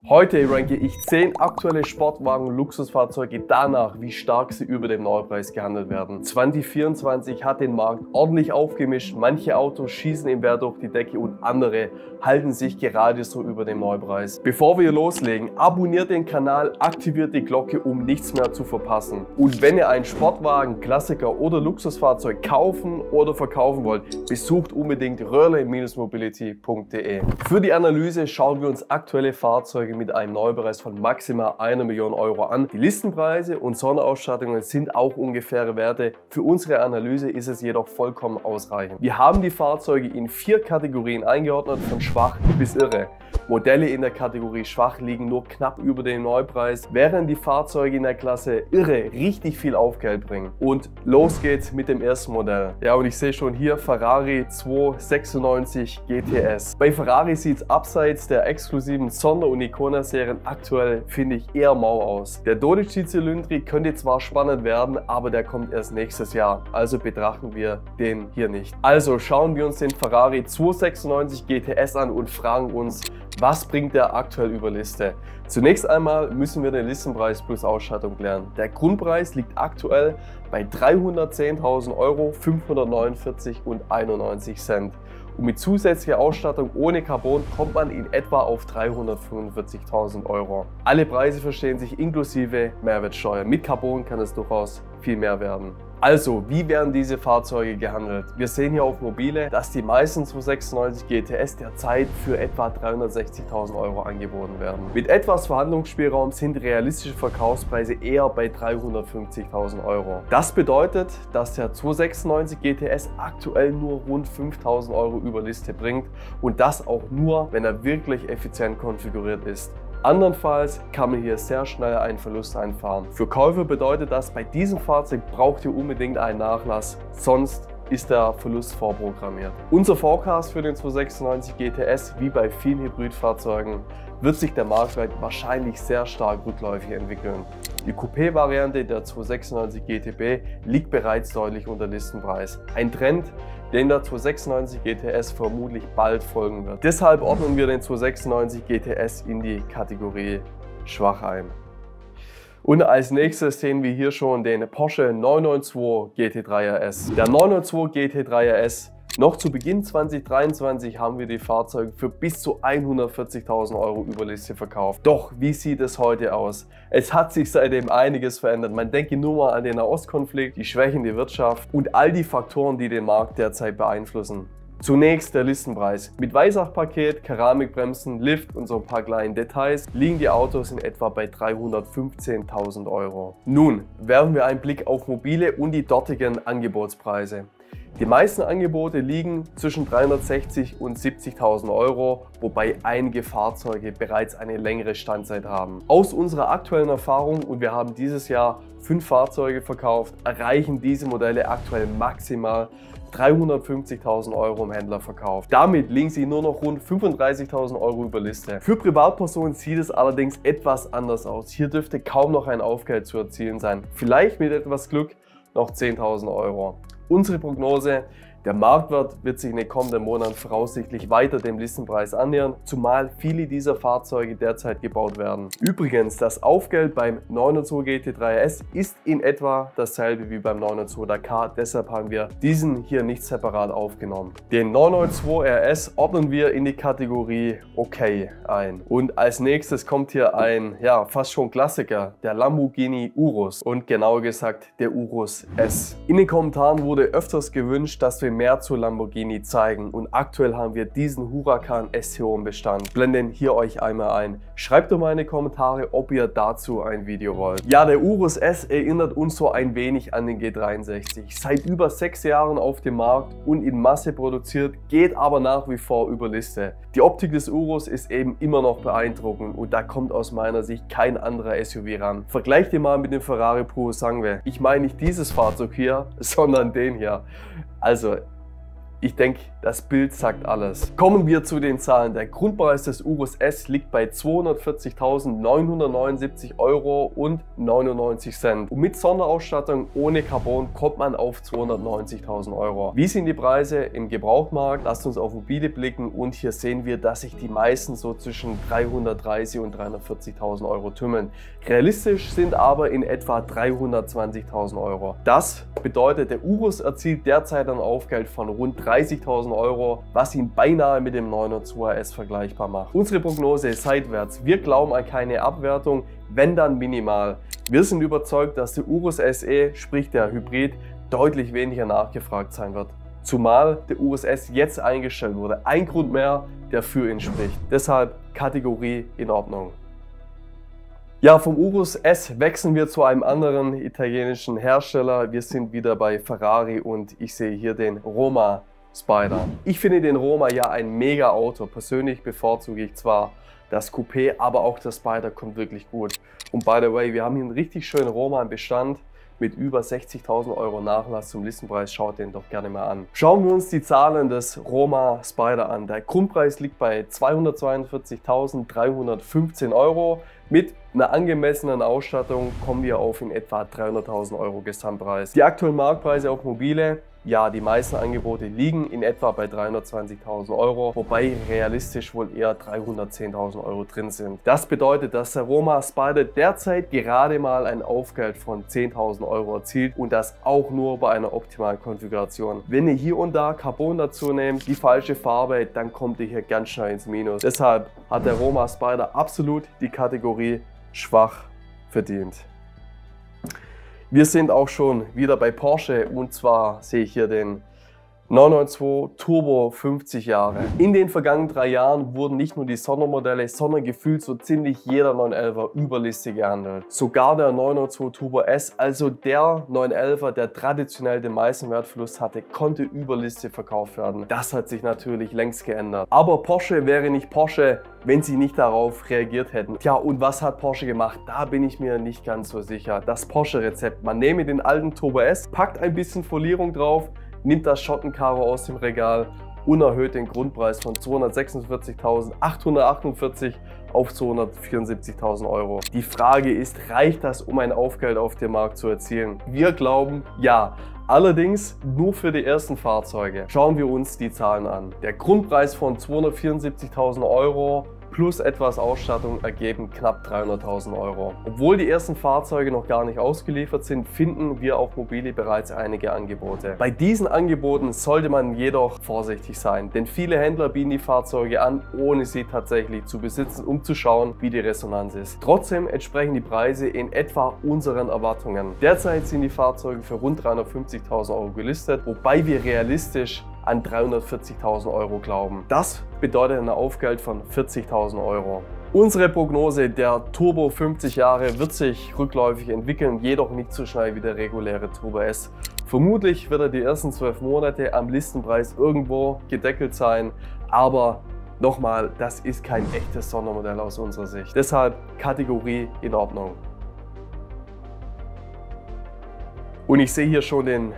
Heute ranke ich 10 aktuelle Sportwagen-Luxusfahrzeuge danach, wie stark sie über dem Neupreis gehandelt werden. 2024 hat den Markt ordentlich aufgemischt, manche Autos schießen im Wert durch die Decke und andere halten sich gerade so über dem Neupreis. Bevor wir loslegen, abonniert den Kanal, aktiviert die Glocke, um nichts mehr zu verpassen. Und wenn ihr einen Sportwagen, Klassiker oder Luxusfahrzeug kaufen oder verkaufen wollt, besucht unbedingt röhrle-mobility.de. Für die Analyse schauen wir uns aktuelle Fahrzeuge mit einem Neupreis von maximal 1 Million Euro an. Die Listenpreise und Sonderausstattungen sind auch ungefähre Werte. Für unsere Analyse ist es jedoch vollkommen ausreichend. Wir haben die Fahrzeuge in 4 Kategorien eingeordnet, von schwach bis irre. Modelle in der Kategorie schwach liegen nur knapp über dem Neupreis, während die Fahrzeuge in der Klasse irre richtig viel Aufgeld bringen. Und los geht's mit dem ersten Modell. Ja, und ich sehe schon hier Ferrari 296 GTS. Bei Ferrari sieht es abseits der exklusiven Sonder- und Icona-Serien aktuell, finde ich, eher mau aus. Der 12 Cylindri könnte zwar spannend werden, aber der kommt erst nächstes Jahr. Also betrachten wir den hier nicht. Also schauen wir uns den Ferrari 296 GTS an und fragen uns, was bringt der aktuell über Liste? Zunächst einmal müssen wir den Listenpreis plus Ausstattung klären. Der Grundpreis liegt aktuell bei 310.000 Euro, 549,91 €. Und mit zusätzlicher Ausstattung ohne Carbon kommt man in etwa auf 345.000 Euro. Alle Preise verstehen sich inklusive Mehrwertsteuer. Mit Carbon kann es durchaus viel mehr werden. Also, wie werden diese Fahrzeuge gehandelt? Wir sehen hier auf Mobile, dass die meisten 296 GTS derzeit für etwa 360.000 Euro angeboten werden. Mit etwas Verhandlungsspielraum sind realistische Verkaufspreise eher bei 350.000 Euro. Das bedeutet, dass der 296 GTS aktuell nur rund 5.000 Euro über Liste bringt und das auch nur, wenn er wirklich effizient konfiguriert ist. Andernfalls kann man hier sehr schnell einen Verlust einfahren. Für Käufer bedeutet das, bei diesem Fahrzeug braucht ihr unbedingt einen Nachlass, sonst ist der Verlust vorprogrammiert. Unser Forecast für den 296 GTS, wie bei vielen Hybridfahrzeugen, wird sich der Marktwert wahrscheinlich sehr stark rückläufig entwickeln. Die Coupé-Variante der 296 GTB liegt bereits deutlich unter Listenpreis. Ein Trend, den der 296 GTS vermutlich bald folgen wird. Deshalb ordnen wir den 296 GTS in die Kategorie schwach ein. Und als nächstes sehen wir hier schon den Porsche 992 GT3 RS. Der 992 GT3 RS, noch zu Beginn 2023 haben wir die Fahrzeuge für bis zu 140.000 Euro über Liste verkauft. Doch wie sieht es heute aus? Es hat sich seitdem einiges verändert. Man denke nur mal an den Nahostkonflikt, die schwächende Wirtschaft und all die Faktoren, die den Markt derzeit beeinflussen. Zunächst der Listenpreis. Mit Weissachpaket, Keramikbremsen, Lift und so ein paar kleinen Details liegen die Autos in etwa bei 315.000 Euro. Nun werfen wir einen Blick auf Mobile und die dortigen Angebotspreise. Die meisten Angebote liegen zwischen 360.000 und 70.000 Euro, wobei einige Fahrzeuge bereits eine längere Standzeit haben. Aus unserer aktuellen Erfahrung, und wir haben dieses Jahr 5 Fahrzeuge verkauft, erreichen diese Modelle aktuell maximal 350.000 Euro im Händlerverkauf. Damit liegen sie nur noch rund 35.000 Euro über Liste. Für Privatpersonen sieht es allerdings etwas anders aus. Hier dürfte kaum noch ein Aufgeld zu erzielen sein. Vielleicht mit etwas Glück noch 10.000 Euro. Unsere Prognose: Der Marktwert wird sich in den kommenden Monaten voraussichtlich weiter dem Listenpreis annähern, zumal viele dieser Fahrzeuge derzeit gebaut werden. Übrigens, das Aufgeld beim 992 GT3 RS ist in etwa dasselbe wie beim 992 Dakar, deshalb haben wir diesen hier nicht separat aufgenommen. Den 992 RS ordnen wir in die Kategorie okay ein. Und als nächstes kommt hier ein, ja, fast schon Klassiker, der Lamborghini Urus und genauer gesagt der Urus S. In den Kommentaren wurde öfters gewünscht, dass wir mehr zu Lamborghini zeigen und aktuell haben wir diesen Huracan STO im Bestand. Blenden hier euch einmal ein. Schreibt doch mal in die Kommentare, ob ihr dazu ein Video wollt. Ja, der Urus S erinnert uns so ein wenig an den G63. Seit über 6 Jahren auf dem Markt und in Masse produziert, geht aber nach wie vor über Liste. Die Optik des Urus ist eben immer noch beeindruckend und da kommt aus meiner Sicht kein anderer SUV ran. Vergleicht ihr mal mit dem Ferrari Purosangue. Ich meine nicht dieses Fahrzeug hier, sondern den hier. Also, Ich denke, das Bild sagt alles. Kommen wir zu den Zahlen. Der Grundpreis des Urus S liegt bei 240.979,99 Euro. Und mit Sonderausstattung ohne Carbon kommt man auf 290.000 Euro. Wie sind die Preise im Gebrauchtmarkt? Lasst uns auf mobile blicken und hier sehen wir, dass sich die meisten so zwischen 330.000 und 340.000 Euro tümmeln. Realistisch sind aber in etwa 320.000 Euro. Das bedeutet, der Urus erzielt derzeit ein Aufgeld von rund 30.000 Euro, was ihn beinahe mit dem 902 RS vergleichbar macht. Unsere Prognose ist seitwärts. Wir glauben an keine Abwertung, wenn dann minimal. Wir sind überzeugt, dass der Urus SE, sprich der Hybrid, deutlich weniger nachgefragt sein wird. Zumal der Urus S jetzt eingestellt wurde. Ein Grund mehr, der für ihn spricht. Deshalb Kategorie in Ordnung. Ja, vom Urus S wechseln wir zu einem anderen italienischen Hersteller. Wir sind wieder bei Ferrari und ich sehe hier den Roma Spider. Ich finde den Roma ja ein mega Auto. Persönlich bevorzuge ich zwar das Coupé, aber auch der Spider kommt wirklich gut. Und by the way, wir haben hier einen richtig schönen Roma im Bestand mit über 60.000 Euro Nachlass zum Listenpreis. Schaut den doch gerne mal an. Schauen wir uns die Zahlen des Roma Spider an. Der Grundpreis liegt bei 242.315 Euro. Mit einer angemessenen Ausstattung kommen wir auf in etwa 300.000 Euro Gesamtpreis. Die aktuellen Marktpreise auf Mobile, ja, die meisten Angebote liegen in etwa bei 320.000 Euro, wobei realistisch wohl eher 310.000 Euro drin sind. Das bedeutet, dass der Roma Spider derzeit gerade mal ein Aufgeld von 10.000 Euro erzielt und das auch nur bei einer optimalen Konfiguration. Wenn ihr hier und da Carbon dazu nehmt, die falsche Farbe, dann kommt ihr hier ganz schnell ins Minus. Deshalb hat der Roma Spider absolut die Kategorie schwach verdient. Wir sind auch schon wieder bei Porsche und zwar sehe ich hier den 992 Turbo 50 Jahre. In den vergangenen 3 Jahren wurden nicht nur die Sondermodelle, sondern gefühlt so ziemlich jeder 911er über Liste gehandelt. Sogar der 992 Turbo S, also der 911er, der traditionell den meisten Wertverlust hatte, konnte über Liste verkauft werden. Das hat sich natürlich längst geändert. Aber Porsche wäre nicht Porsche, wenn sie nicht darauf reagiert hätten. Tja, und was hat Porsche gemacht? Da bin ich mir nicht ganz so sicher. Das Porsche-Rezept. Man nehme den alten Turbo S, packt ein bisschen Folierung drauf, nimmt das Schottenkaro aus dem Regal und erhöht den Grundpreis von 246.848 auf 274.000 Euro. Die Frage ist, reicht das, um ein Aufgeld auf dem Markt zu erzielen? Wir glauben, ja. Allerdings nur für die ersten Fahrzeuge. Schauen wir uns die Zahlen an. Der Grundpreis von 274.000 Euro plus etwas Ausstattung ergeben knapp 300.000 Euro. Obwohl die ersten Fahrzeuge noch gar nicht ausgeliefert sind, finden wir auf Mobili bereits einige Angebote. Bei diesen Angeboten sollte man jedoch vorsichtig sein, denn viele Händler bieten die Fahrzeuge an, ohne sie tatsächlich zu besitzen, um zu schauen, wie die Resonanz ist. Trotzdem entsprechen die Preise in etwa unseren Erwartungen. Derzeit sind die Fahrzeuge für rund 350.000 Euro gelistet, wobei wir realistisch an 340.000 Euro glauben. Das bedeutet ein Aufgeld von 40.000 Euro. Unsere Prognose, der Turbo 50 Jahre wird sich rückläufig entwickeln, jedoch nicht so schnell wie der reguläre Turbo S. Vermutlich wird er die ersten 12 Monate am Listenpreis irgendwo gedeckelt sein, aber nochmal, das ist kein echtes Sondermodell aus unserer Sicht. Deshalb Kategorie in Ordnung. Und ich sehe hier schon den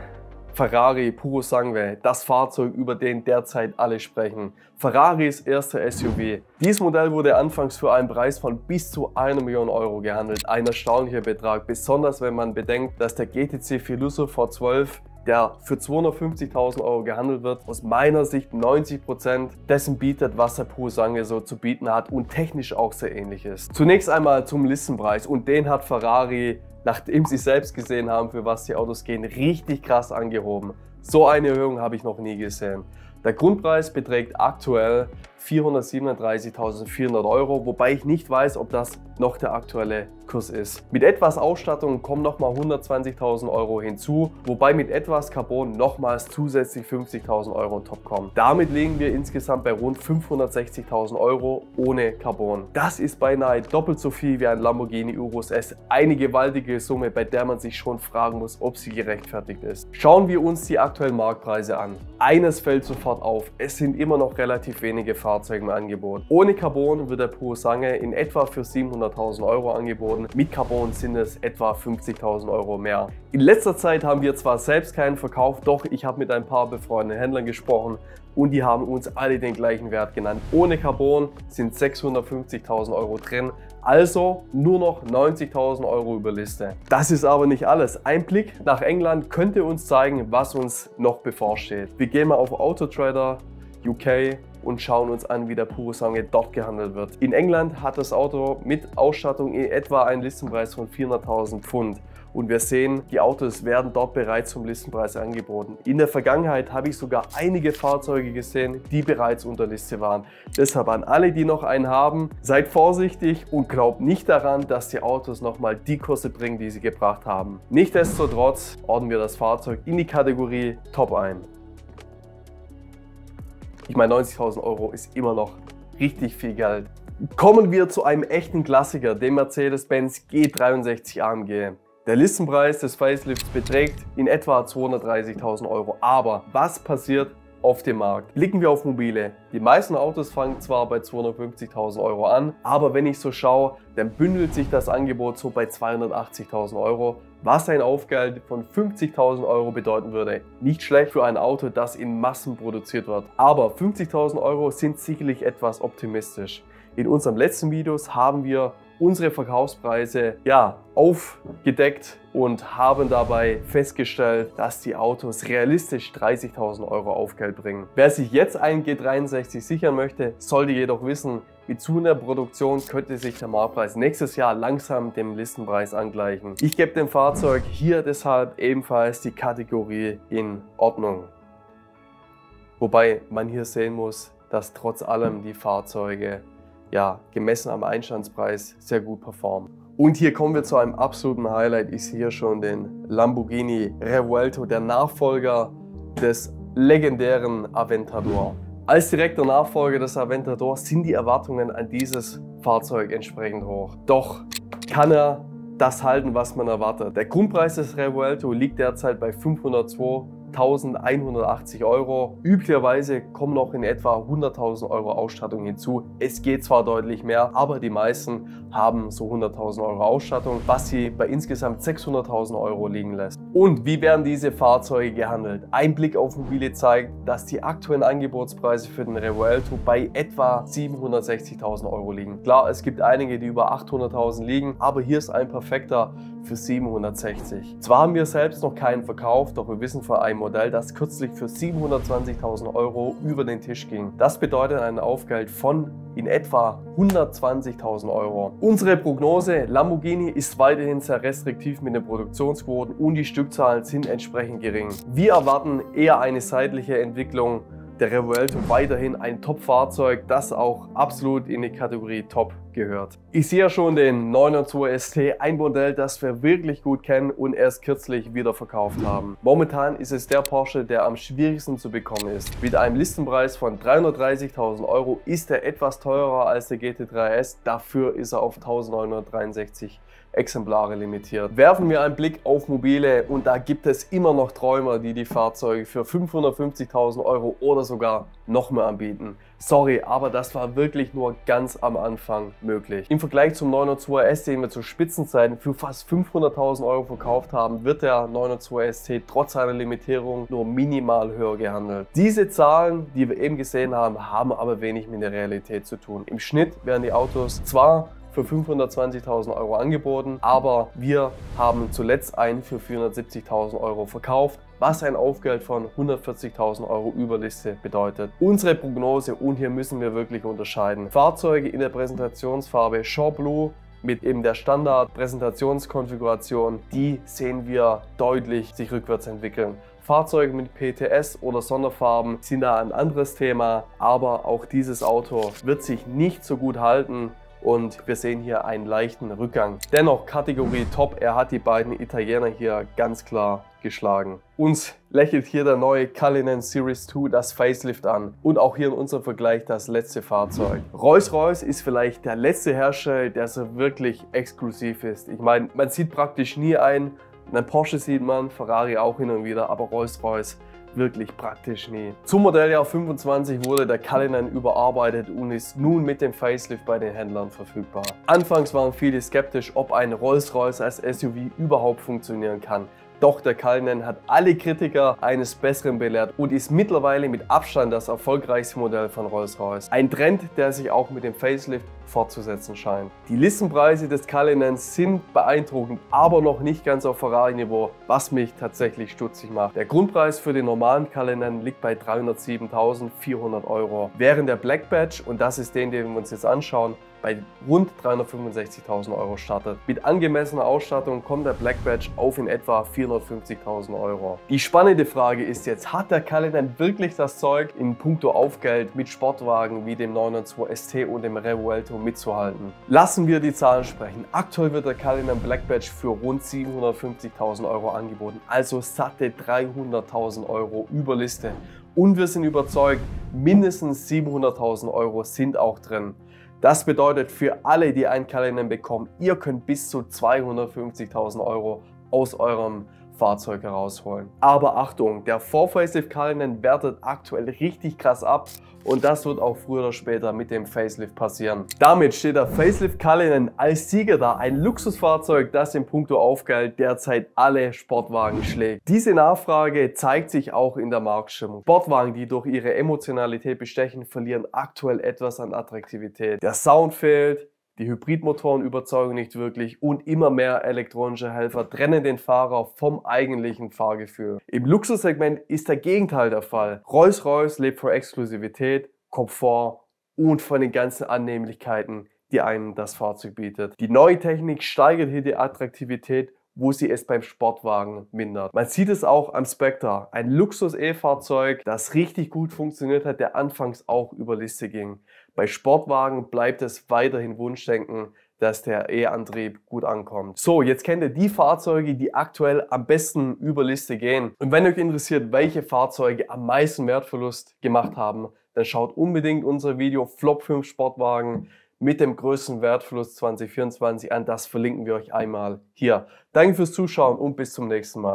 Ferrari Purosangue, das Fahrzeug, über den derzeit alle sprechen. Ferraris erster SUV. Dieses Modell wurde anfangs für einen Preis von bis zu 1 Million Euro gehandelt. Ein erstaunlicher Betrag, besonders wenn man bedenkt, dass der GTC Veloso V12, der für 250.000 Euro gehandelt wird, aus meiner Sicht 90% dessen bietet, was der Purosangue so zu bieten hat und technisch auch sehr ähnlich ist. Zunächst einmal zum Listenpreis und den hat Ferrari, nachdem sie selbst gesehen haben, für was die Autos gehen, richtig krass angehoben. So eine Erhöhung habe ich noch nie gesehen. Der Grundpreis beträgt aktuell 437.400 Euro, wobei ich nicht weiß, ob das noch der aktuelle Kurs ist. Mit etwas Ausstattung kommen nochmal 120.000 Euro hinzu, wobei mit etwas Carbon nochmals zusätzlich 50.000 Euro on top kommen. Damit liegen wir insgesamt bei rund 560.000 Euro ohne Carbon. Das ist beinahe doppelt so viel wie ein Lamborghini Urus S. Eine gewaltige Summe, bei der man sich schon fragen muss, ob sie gerechtfertigt ist. Schauen wir uns die aktuellen Marktpreise an. Eines fällt sofort auf, es sind immer noch relativ wenige Fahrzeuge im Angebot. Ohne Carbon wird der Purosangue in etwa für 700.000 Euro angeboten. angeboten. Mit Carbon sind es etwa 50.000 Euro mehr. In letzter Zeit haben wir zwar selbst keinen verkauft, doch ich habe mit ein paar befreundeten Händlern gesprochen und die haben uns alle den gleichen Wert genannt. Ohne Carbon sind 650.000 Euro drin, also nur noch 90.000 Euro über Liste. Das ist aber nicht alles. Ein Blick nach England könnte uns zeigen, was uns noch bevorsteht. Wir gehen mal auf Autotrader UK und schauen uns an, wie der Purosangue dort gehandelt wird. In England hat das Auto mit Ausstattung in etwa einen Listenpreis von 400.000 Pfund. Und wir sehen, die Autos werden dort bereits zum Listenpreis angeboten. In der Vergangenheit habe ich sogar einige Fahrzeuge gesehen, die bereits unter Liste waren. Deshalb an alle, die noch einen haben, seid vorsichtig und glaubt nicht daran, dass die Autos nochmal die Kurse bringen, die sie gebracht haben. Nichtsdestotrotz ordnen wir das Fahrzeug in die Kategorie Top ein. Ich meine, 90.000 Euro ist immer noch richtig viel Geld. Kommen wir zu einem echten Klassiker, dem Mercedes-Benz G63 AMG. Der Listenpreis des Facelifts beträgt in etwa 230.000 Euro. Aber was passiert auf dem Markt? Blicken wir auf Mobile. Die meisten Autos fangen zwar bei 250.000 Euro an, aber wenn ich so schaue, dann bündelt sich das Angebot so bei 280.000 Euro, was ein Aufgeld von 50.000 Euro bedeuten würde. Nicht schlecht für ein Auto, das in Massen produziert wird. Aber 50.000 Euro sind sicherlich etwas optimistisch. In unserem letzten Videos haben wir unsere Verkaufspreise aufgedeckt und haben dabei festgestellt, dass die Autos realistisch 30.000 Euro Aufgeld bringen. Wer sich jetzt einen G63 sichern möchte, sollte jedoch wissen, mit zunehmender Produktion könnte sich der Marktpreis nächstes Jahr langsam dem Listenpreis angleichen. Ich gebe dem Fahrzeug hier deshalb ebenfalls die Kategorie in Ordnung. Wobei man hier sehen muss, dass trotz allem die Fahrzeuge gemessen am Einstandspreis sehr gut performen. Und hier kommen wir zu einem absoluten Highlight. Ich sehe hier schon den Lamborghini Revuelto, der Nachfolger des legendären Aventador. Als direkter Nachfolger des Aventador sind die Erwartungen an dieses Fahrzeug entsprechend hoch. Doch kann er das halten, was man erwartet? Der Grundpreis des Revuelto liegt derzeit bei 502.180 Euro. Üblicherweise kommen noch in etwa 100.000 Euro Ausstattung hinzu. Es geht zwar deutlich mehr, aber die meisten haben so 100.000 Euro Ausstattung, was sie bei insgesamt 600.000 Euro liegen lässt. Und wie werden diese Fahrzeuge gehandelt? Ein Blick auf Mobile zeigt, dass die aktuellen Angebotspreise für den Revuelto bei etwa 760.000 Euro liegen. Klar, es gibt einige, die über 800.000 liegen, aber hier ist ein perfekter für 760. Zwar haben wir selbst noch keinen verkauft, doch wir wissen von einem Modell, das kürzlich für 720.000 Euro über den Tisch ging. Das bedeutet ein Aufgeld von in etwa 120.000 Euro. Unsere Prognose: Lamborghini ist weiterhin sehr restriktiv mit den Produktionsquoten und die Stückzahlen sind entsprechend gering. Wir erwarten eher eine seitliche Entwicklung. Der Revuelto weiterhin ein Top-Fahrzeug, das auch absolut in die Kategorie Top gehört. Ich sehe ja schon den 992 ST, ein Modell, das wir wirklich gut kennen und erst kürzlich wieder verkauft haben. Momentan ist es der Porsche, der am schwierigsten zu bekommen ist. Mit einem Listenpreis von 330.000 Euro ist er etwas teurer als der GT3 S, dafür ist er auf 1963 Exemplare limitiert. Werfen wir einen Blick auf Mobile und da gibt es immer noch Träumer, die die Fahrzeuge für 550.000 Euro oder sogar noch mehr anbieten. Sorry, aber das war wirklich nur ganz am Anfang möglich. Im Vergleich zum 992 ST, den wir zu Spitzenzeiten für fast 500.000 Euro verkauft haben, wird der 992 ST trotz seiner Limitierung nur minimal höher gehandelt. Diese Zahlen, die wir eben gesehen haben, haben aber wenig mit der Realität zu tun. Im Schnitt werden die Autos zwar für 520.000 Euro angeboten, aber wir haben zuletzt einen für 470.000 Euro verkauft, was ein Aufgeld von 140.000 Euro Überliste bedeutet. Unsere Prognose, und hier müssen wir wirklich unterscheiden: Fahrzeuge in der Präsentationsfarbe Shore Blue mit eben der Standard-Präsentationskonfiguration, die sehen wir deutlich sich rückwärts entwickeln. Fahrzeuge mit PTS oder Sonderfarben sind da ein anderes Thema, aber auch dieses Auto wird sich nicht so gut halten. Und wir sehen hier einen leichten Rückgang. Dennoch Kategorie Top, er hat die beiden Italiener hier ganz klar geschlagen. Uns lächelt hier der neue Cullinan Series 2 das Facelift an und auch hier in unserem Vergleich das letzte Fahrzeug. Rolls-Royce ist vielleicht der letzte Hersteller, der so wirklich exklusiv ist. Ich meine, man sieht praktisch nie einen Porsche sieht man, Ferrari auch hin und wieder, aber Rolls-Royce wirklich praktisch nie. Zum Modelljahr 25 wurde der Cullinan überarbeitet und ist nun mit dem Facelift bei den Händlern verfügbar. Anfangs waren viele skeptisch, ob ein Rolls-Royce als SUV überhaupt funktionieren kann. Doch der Cullinan hat alle Kritiker eines Besseren belehrt und ist mittlerweile mit Abstand das erfolgreichste Modell von Rolls-Royce. Ein Trend, der sich auch mit dem Facelift fortzusetzen scheint. Die Listenpreise des Cullinans sind beeindruckend, aber noch nicht ganz auf Ferrari-Niveau, was mich tatsächlich stutzig macht. Der Grundpreis für den normalen Cullinan liegt bei 307.400 €, während der Black Badge, und das ist den wir uns jetzt anschauen, bei rund 365.000 € startet. Mit angemessener Ausstattung kommt der Black Badge auf in etwa 450.000 €. Die spannende Frage ist jetzt, hat der Cullinan wirklich das Zeug, in puncto Aufgeld mit Sportwagen wie dem 992 ST und dem Revuelto mitzuhalten? Lassen wir die Zahlen sprechen. Aktuell wird der Cullinan Black Badge für rund 750.000 € angeboten, also satte 300.000 € über Liste. Und wir sind überzeugt, mindestens 700.000 € sind auch drin. Das bedeutet für alle, die einen Cullinan bekommen, ihr könnt bis zu 250.000 € aus eurem Fahrzeug herausholen. Aber Achtung, der Vor-Facelift Cullinan wertet aktuell richtig krass ab und das wird auch früher oder später mit dem Facelift passieren. Damit steht der Facelift Cullinan als Sieger da, ein Luxusfahrzeug, das in puncto Aufgeld derzeit alle Sportwagen schlägt. Diese Nachfrage zeigt sich auch in der Marktstimmung. Sportwagen, die durch ihre Emotionalität bestechen, verlieren aktuell etwas an Attraktivität. Der Sound fehlt, die Hybridmotoren überzeugen nicht wirklich und immer mehr elektronische Helfer trennen den Fahrer vom eigentlichen Fahrgefühl. Im Luxussegment ist der Gegenteil der Fall. Rolls-Royce lebt von Exklusivität, Komfort und von den ganzen Annehmlichkeiten, die einem das Fahrzeug bietet. Die neue Technik steigert hier die Attraktivität, wo sie es beim Sportwagen mindert. Man sieht es auch am Spectre, ein Luxus-E-Fahrzeug, das richtig gut funktioniert hat, der anfangs auch über Liste ging. Bei Sportwagen bleibt es weiterhin Wunschdenken, dass der E-Antrieb gut ankommt. So, jetzt kennt ihr die Fahrzeuge, die aktuell am besten über Liste gehen. Und wenn euch interessiert, welche Fahrzeuge am meisten Wertverlust gemacht haben, dann schaut unbedingt unser Video Flop 5 Sportwagen mit dem größten Wertverlust 2024 an. Das verlinken wir euch einmal hier. Danke fürs Zuschauen und bis zum nächsten Mal.